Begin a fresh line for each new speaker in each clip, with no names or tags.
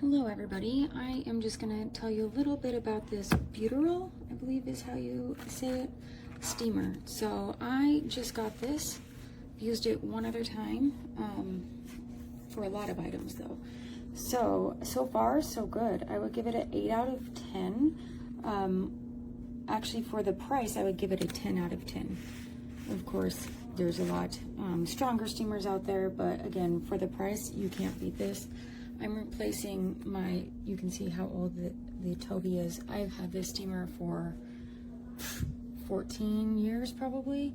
Hello everybody, I am just going to tell you a little bit about this BEAUTURAL, I believe is how you say it, steamer. So I just got this, used it one other time, for a lot of items though. So far so good. I would give it an 8 out of 10. Actually for the price I would give it a 10 out of 10. Of course there's a lot stronger steamers out there, but again for the price you can't beat this. I'm replacing my, you can see how old the Toby is. I've had this steamer for 14 years probably,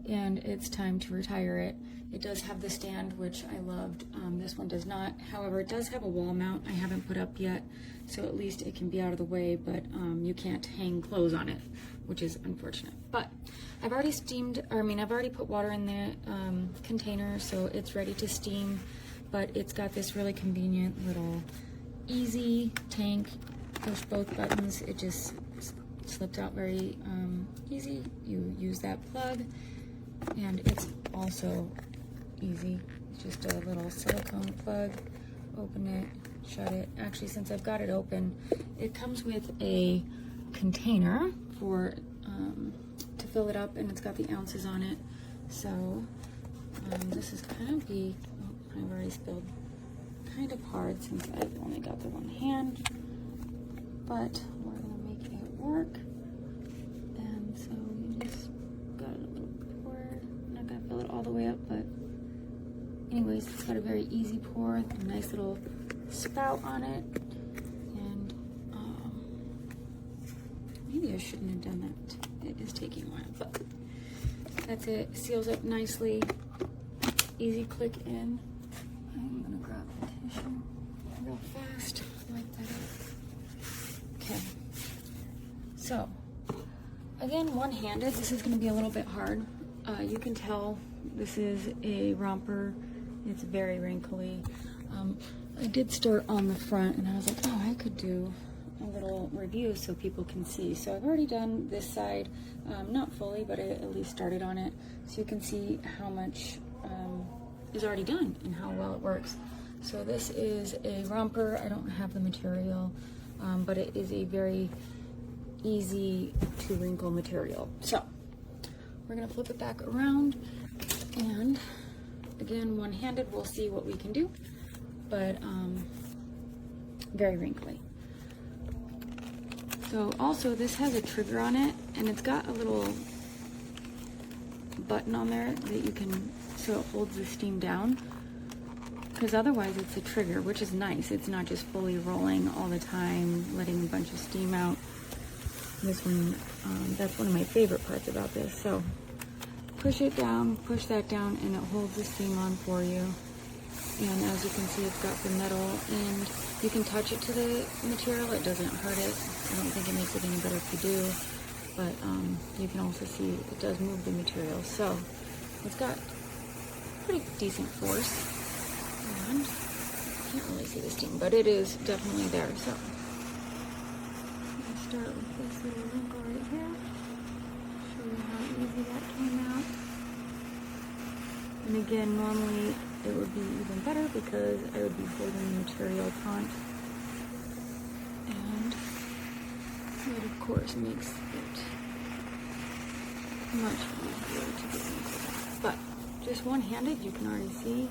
and it's time to retire it. It does have the stand, which I loved. This one does not. However, it does have a wall mount I haven't put up yet, so at least it can be out of the way, but you can't hang clothes on it, which is unfortunate. But I've already I've already put water in the container, so it's ready to steam. But it's got this really convenient little easy tank, push both buttons. It just slipped out very easy. You use that plug, and it's also easy. It's just a little silicone plug. Open it, shut it. Actually, since I've got it open, it comes with a container for to fill it up, and it's got the ounces on it. So this is kind of the, I've already spilled, kind of hard since I've only got the one hand, but we're gonna make it work. And so we just got it a little pour. I'm not gonna fill it all the way up, but anyways, it's got a very easy pour, a nice little spout on it, and maybe I shouldn't have done that. It is taking a while, but that's it. Seals up nicely. Easy click in. I'm gonna grab the tissue real fast, wipe that up. Okay, so again, one-handed. This is gonna be a little bit hard. You can tell this is a romper. It's very wrinkly. I did start on the front, and I was like, oh, I could do a little review so people can see. So I've already done this side, not fully, but I at least started on it, so you can see how much is already done and how well it works. So this is a romper. I don't have the material, but it is a very easy to wrinkle material. So we're gonna flip it back around, and again, one-handed, we'll see what we can do, but very wrinkly. So also this has a trigger on it, and it's got a little button on there that you can, so it holds the steam down, because otherwise it's a trigger, which is nice. It's not just fully rolling all the time, letting a bunch of steam out. This one, that's one of my favorite parts about this. So push it down, push that down, and it holds the steam on for you. And as you can see, it's got the metal, and you can touch it to the material. It doesn't hurt it. I don't think it makes it any better if you do, but you can also see it does move the material. So it's got pretty decent force, and you can't really see the steam, but it is definitely there. So I'm gonna start with this little wrinkle right here, show you how easy that came out. And again, normally it would be even better because I would be holding the material taut, and it of course makes it much easier to get into that. But just one-handed, you can already see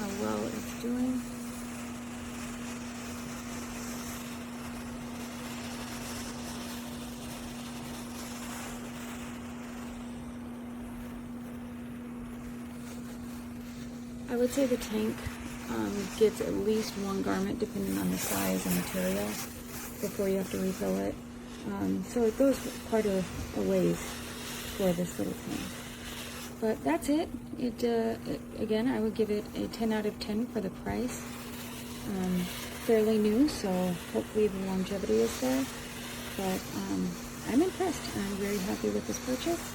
how well it's doing. I would say the tank gets at least one garment depending on the size and material before you have to refill it. So it goes quite a ways for this little tank. But that's it. Again, I would give it a 10 out of 10 for the price. Fairly new, so hopefully the longevity is there. But I'm impressed. I'm very happy with this purchase,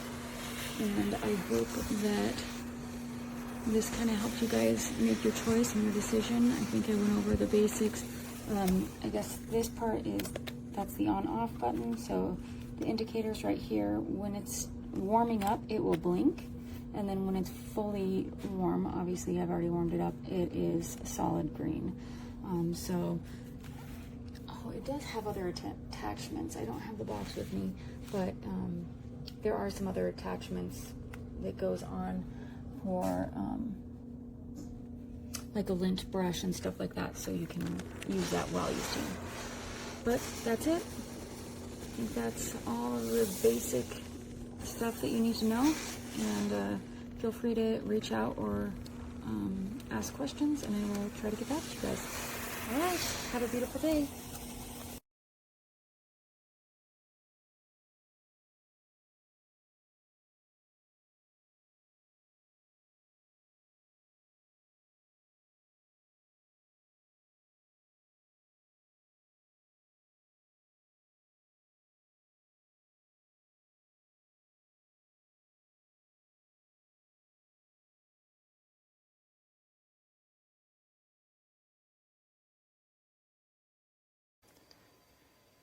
and I hope that this kind of helped you guys make your choice and your decision. I think I went over the basics. I guess this part is, that's the on-off button. So the indicator's right here. When it's warming up, it will blink. And then when it's fully warm, obviously I've already warmed it up, it is solid green. So it does have other attachments. I don't have the box with me, but there are some other attachments that goes on for like a lint brush and stuff like that, so you can use that while you steam. But that's it. I think that's all of the basic stuff that you need to know, and feel free to reach out or ask questions, and I will try to get back to you guys. All right, have a beautiful day.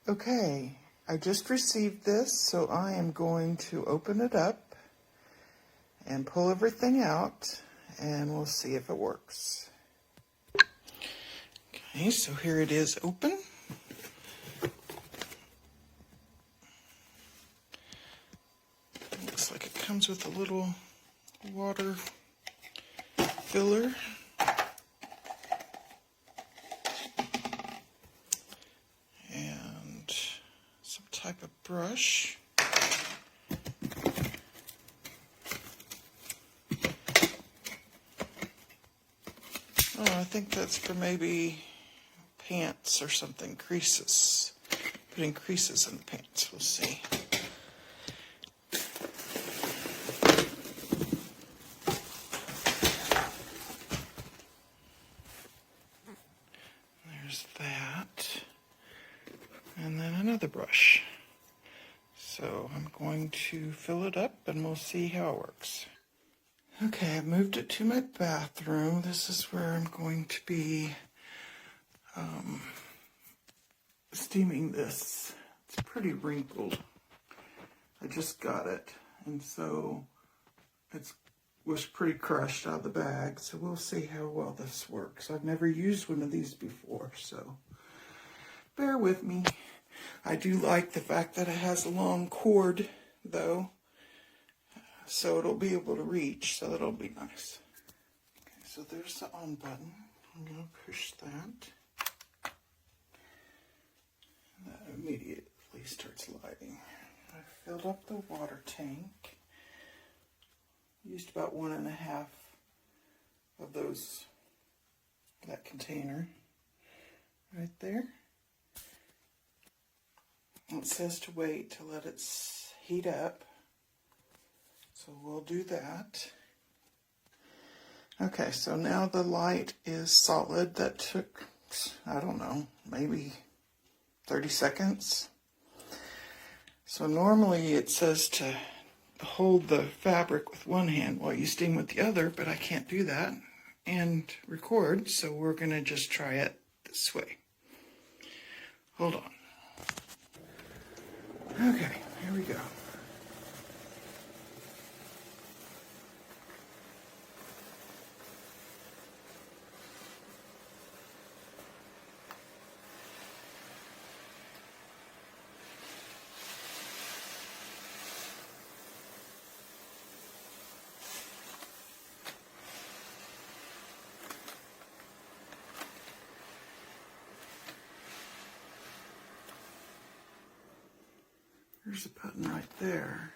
Okay, I just received this, so I am going to open it up and pull everything out, and we'll see if it works. Okay, so here it is open. Looks like it comes with a little water filler. And some type of brush. Oh, I think that's for maybe pants or something, creases. Putting creases in the pants, we'll see. There's that. And then another brush. So I'm going to fill it up and we'll see how it works. Okay, I've moved it to my bathroom. This is where I'm going to be steaming this. It's pretty wrinkled. I just got it, and so it was pretty crushed out of the bag, so we'll see how well this works. I've never used one of these before, so bear with me. I do like the fact that it has a long cord, though, so it'll be able to reach, so that'll be nice. Okay, so there's the on button. I'm going to push that. And that immediately starts lighting. I filled up the water tank. Used about 1.5 of that container right there. It says to wait to let it heat up. So we'll do that. Okay, so now the light is solid. That took, I don't know, maybe 30 seconds. So normally it says to hold the fabric with one hand while you steam with the other, but I can't do that and record, so we're going to just try it this way. Hold on. Okay, here we go. There's a button right there.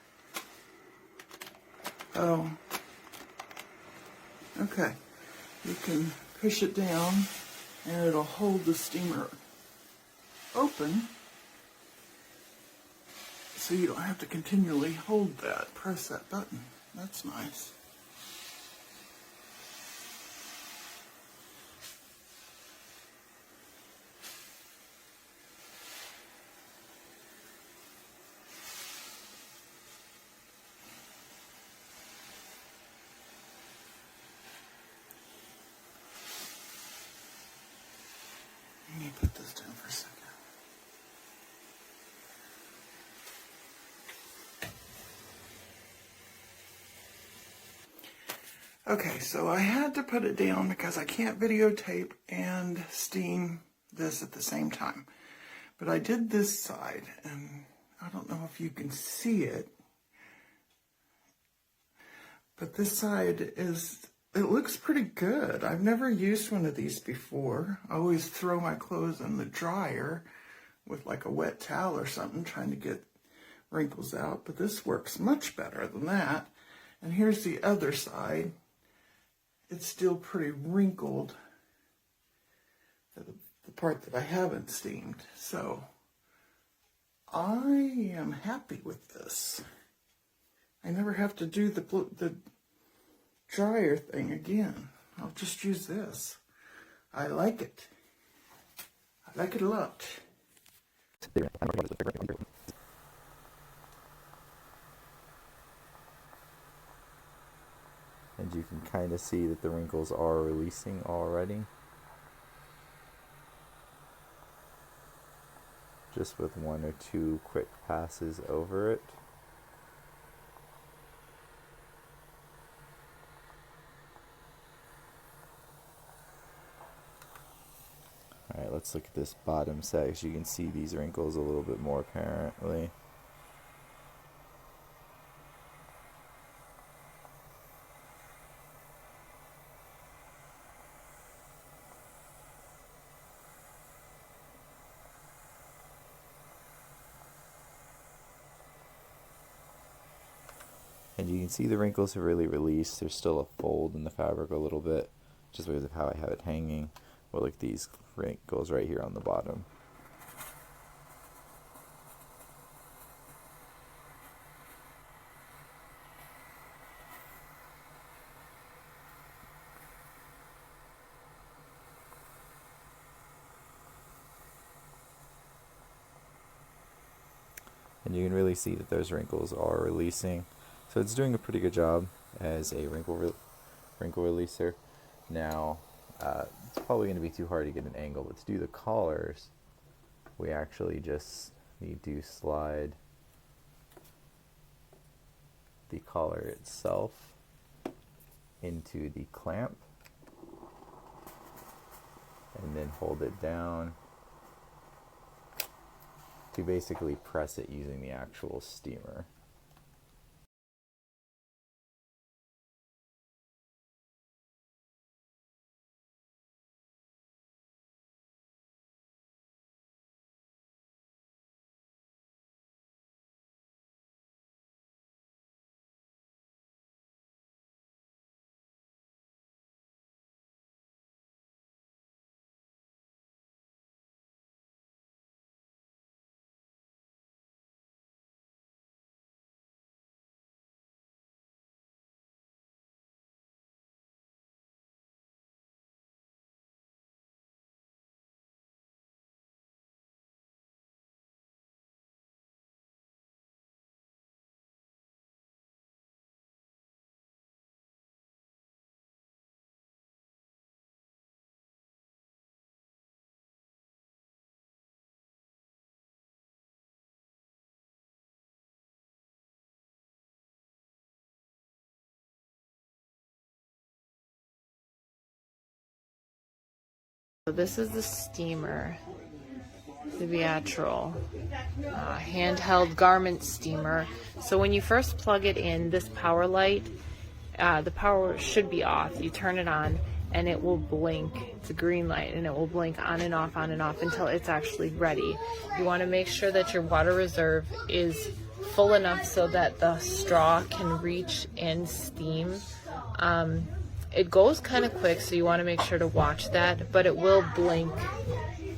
Oh. Okay. You can push it down and it'll hold the steamer open, so you don't have to continually press that button. That's nice. Let me put this down for a second. Okay, so I had to put it down because I can't videotape and steam this at the same time. But I did this side, and I don't know if you can see it, but this side it looks pretty good. I've never used one of these before. I always throw my clothes in the dryer with like a wet towel or something, trying to get wrinkles out, but this works much better than that. And here's the other side. It's still pretty wrinkled, the part that I haven't steamed. So I am happy with this. I never have to do the dryer thing again. I'll just use this. I like it. I like it a lot.
And you can kind of see that the wrinkles are releasing already. Just with 1 or 2 quick passes over it. Alright, let's look at this bottom section. You can see these wrinkles a little bit more apparently. And you can see the wrinkles have really released. There's still a fold in the fabric a little bit, just because of how I have it hanging. But look at these wrinkles right here on the bottom. And you can really see that those wrinkles are releasing. So it's doing a pretty good job as a wrinkle releaser. Now, it's probably going to be too hard to get an angle, but to do the collars, we actually just need to slide the collar itself into the clamp and then hold it down to basically press it using the actual steamer.
So this is the steamer, the BEAUTURAL handheld garment steamer. So when you first plug it in, this power light, the power should be off. You turn it on and it will blink. It's a green light and it will blink on and off until it's actually ready. You want to make sure that your water reserve is full enough so that the straw can reach and steam. It goes kind of quick, so you want to make sure to watch that, but it will blink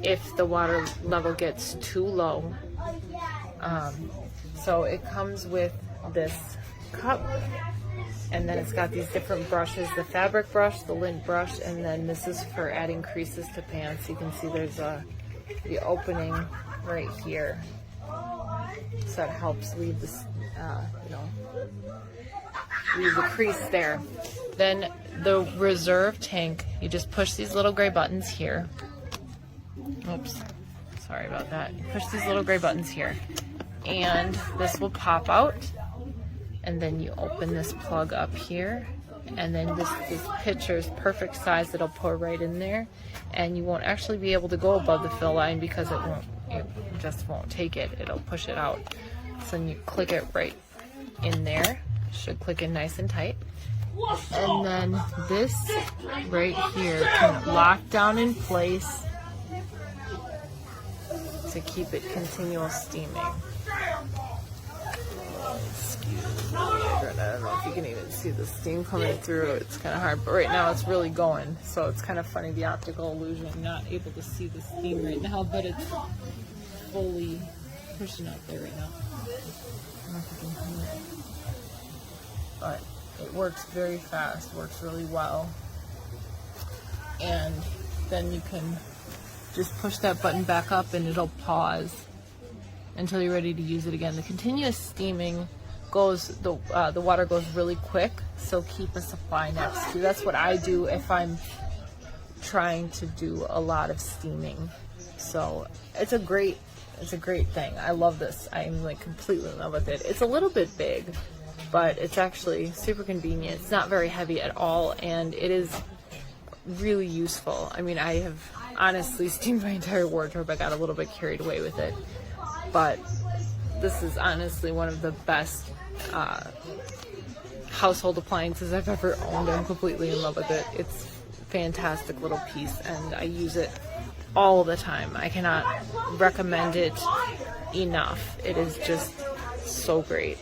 if the water level gets too low. So it comes with this cup, and then it's got these different brushes, the fabric brush, the lint brush, and then this is for adding creases to pants. You can see there's the opening right here, so that helps leave this, leave the crease there. Then the reserve tank, you just push these little gray buttons here. Oops, sorry about that. You push these little gray buttons here, and this will pop out. And then you open this plug up here, and then this pitcher is perfect size. It'll pour right in there, and you won't actually be able to go above the fill line because it just won't take it. It'll push it out. So then you click it right in there. Should click in nice and tight. And then this right here can lock down in place to keep it continual steaming. Excuse me, I don't know if you can even see the steam coming through. It's kind of hard, but right now it's really going, so it's kind of funny, the optical illusion. I'm not able to see the steam right now, but it's fully pushing out there right now. I don't know if you can hear it. But it works very fast, works really well. And then you can just push that button back up and it'll pause until you're ready to use it again. The continuous steaming goes, the water goes really quick, so keep a supply next to you. That's what I do if I'm trying to do a lot of steaming. So it's a great thing. I love this. I'm like completely in love with it. It's a little bit big, but it's actually super convenient. It's not very heavy at all, and it is really useful. I mean, I have honestly steamed my entire wardrobe. I got a little bit carried away with it, but this is honestly one of the best household appliances I've ever owned. I'm completely in love with it. It's a fantastic little piece, and I use it all the time. I cannot recommend it enough. It is just so great.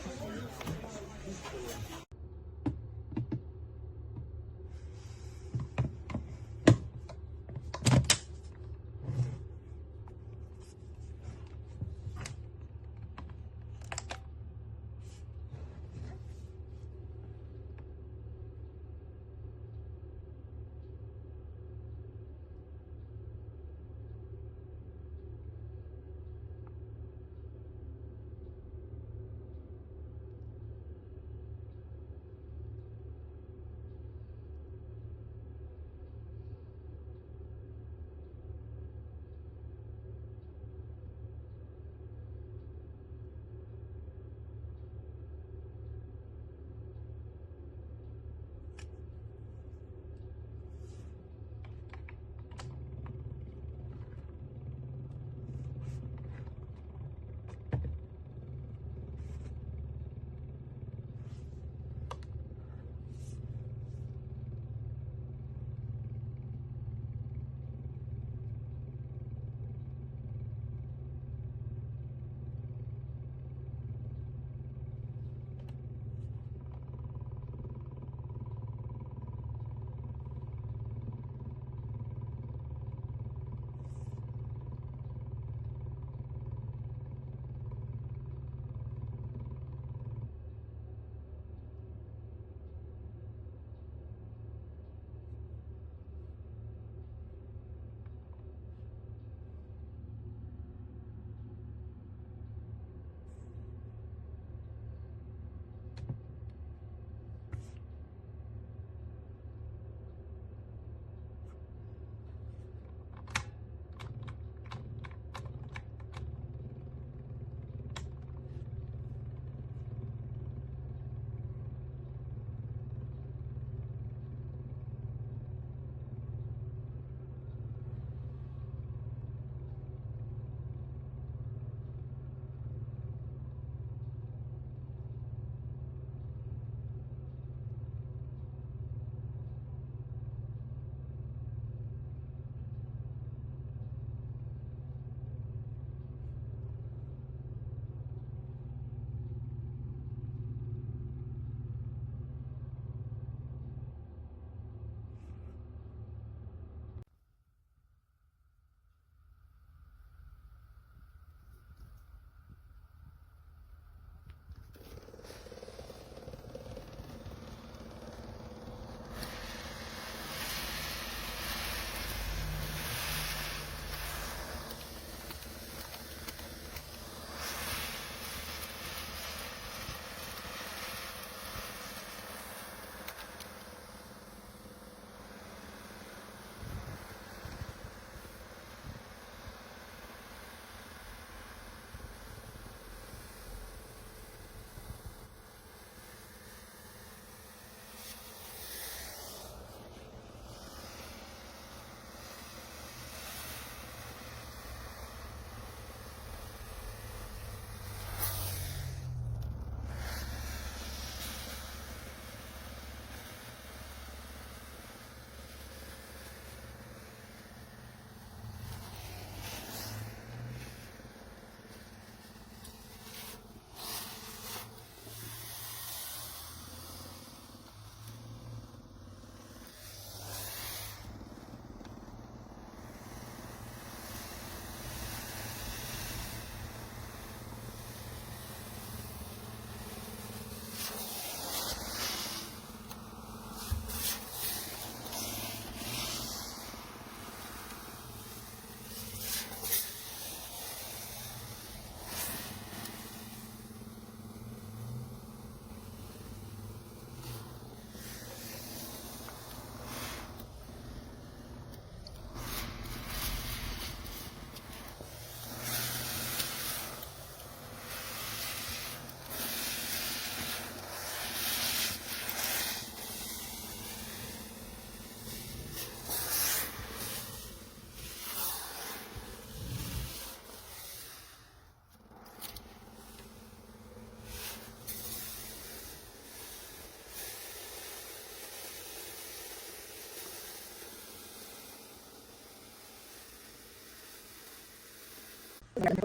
And there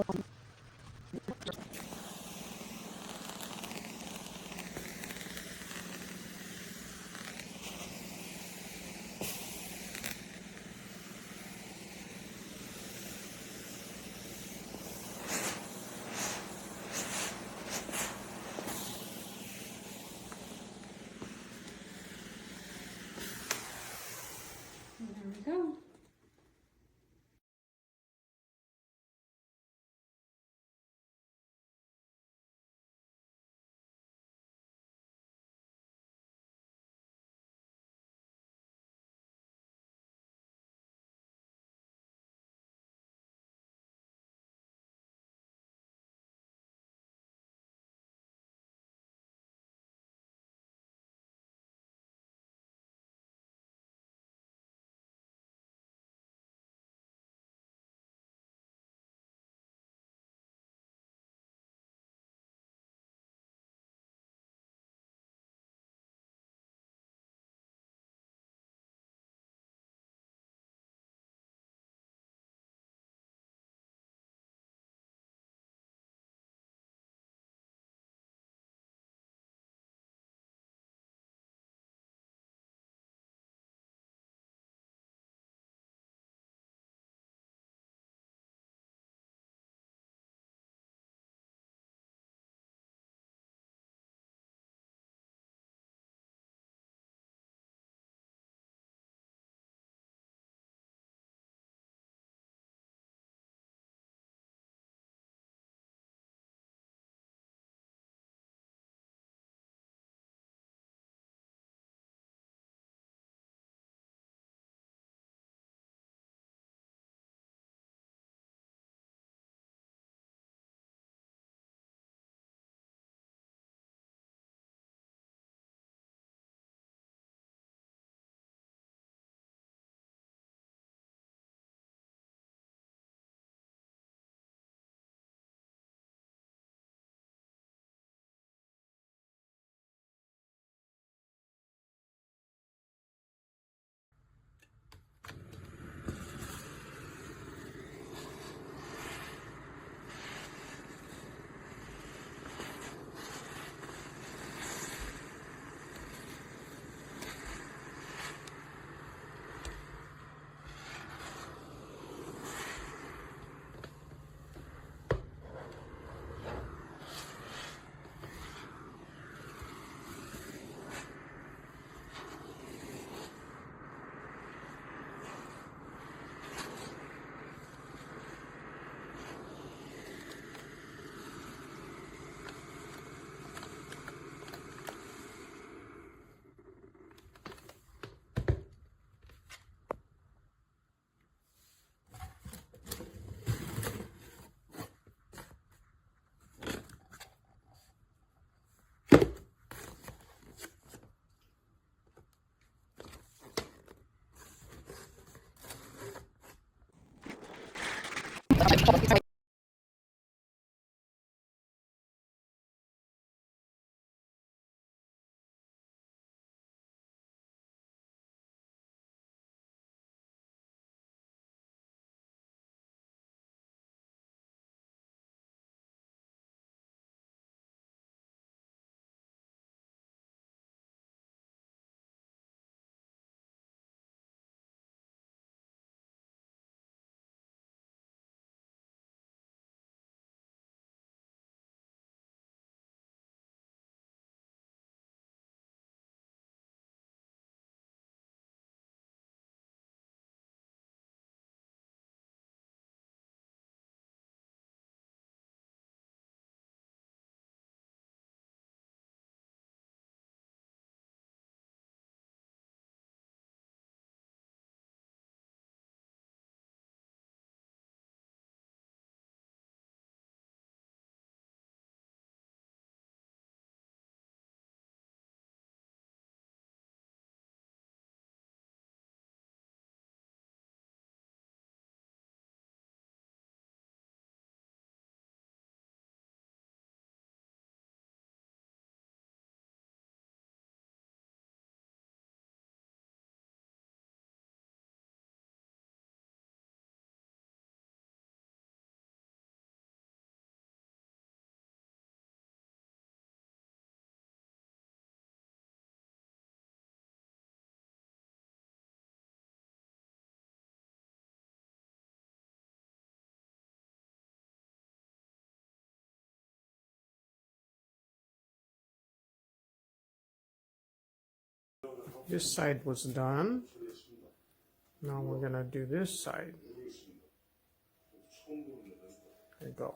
we go.
This side was done. Now we're gonna do this side. There you go.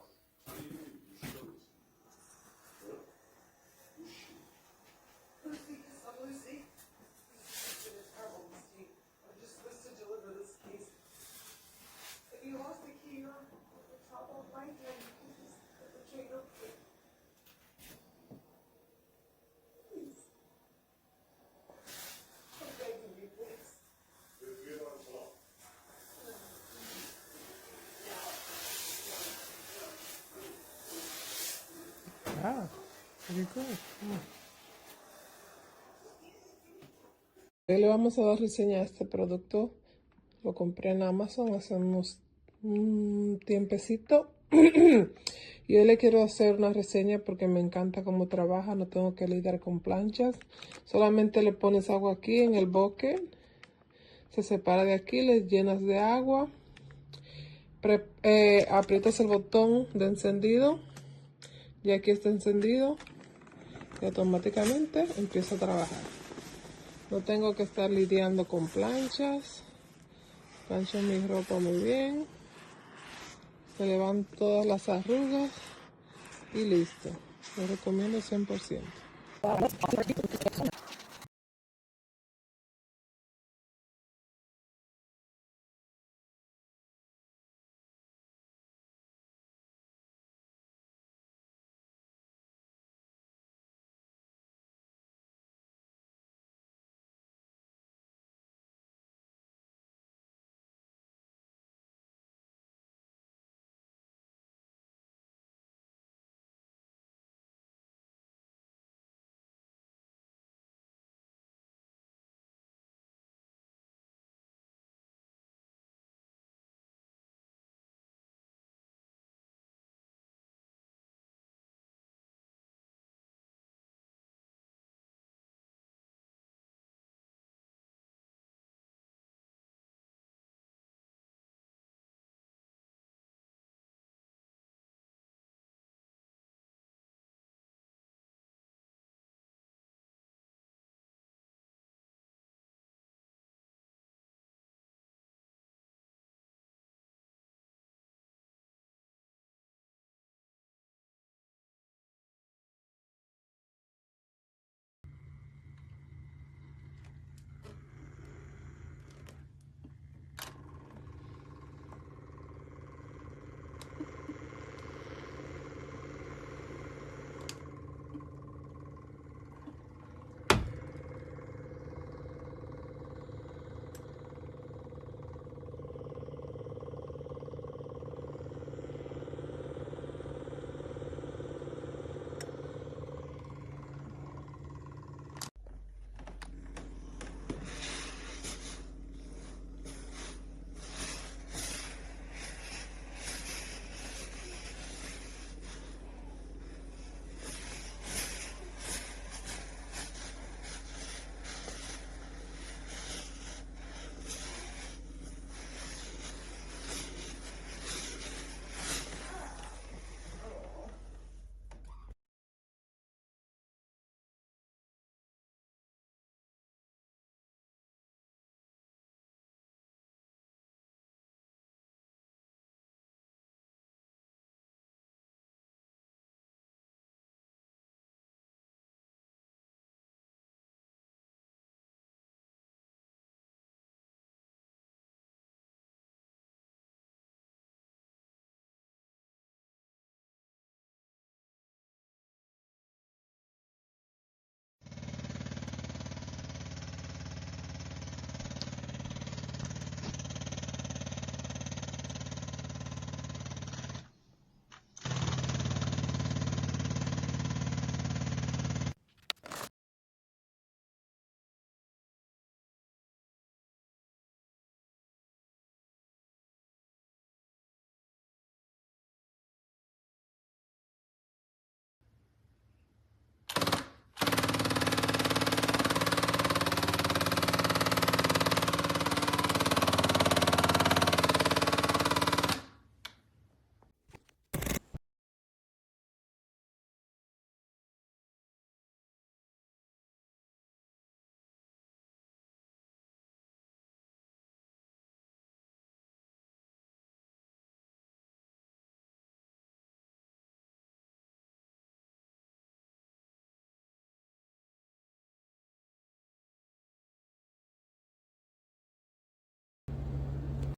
Ah, pretty good. Hoy le vamos a dar reseña a este producto. Lo compré en Amazon hace un tiempecito. Y hoy le quiero hacer una reseña porque me encanta cómo trabaja. No tengo que lidiar con planchas. Solamente le pones agua aquí en el bucket. Se separa de aquí, le llenas de agua. Aprietas el botón de encendido. Y aquí está encendido y automáticamente empieza a trabajar. No tengo que estar lidiando con planchas. Plancho mi ropa muy bien. Se le van todas las arrugas y listo. Lo recomiendo 100%.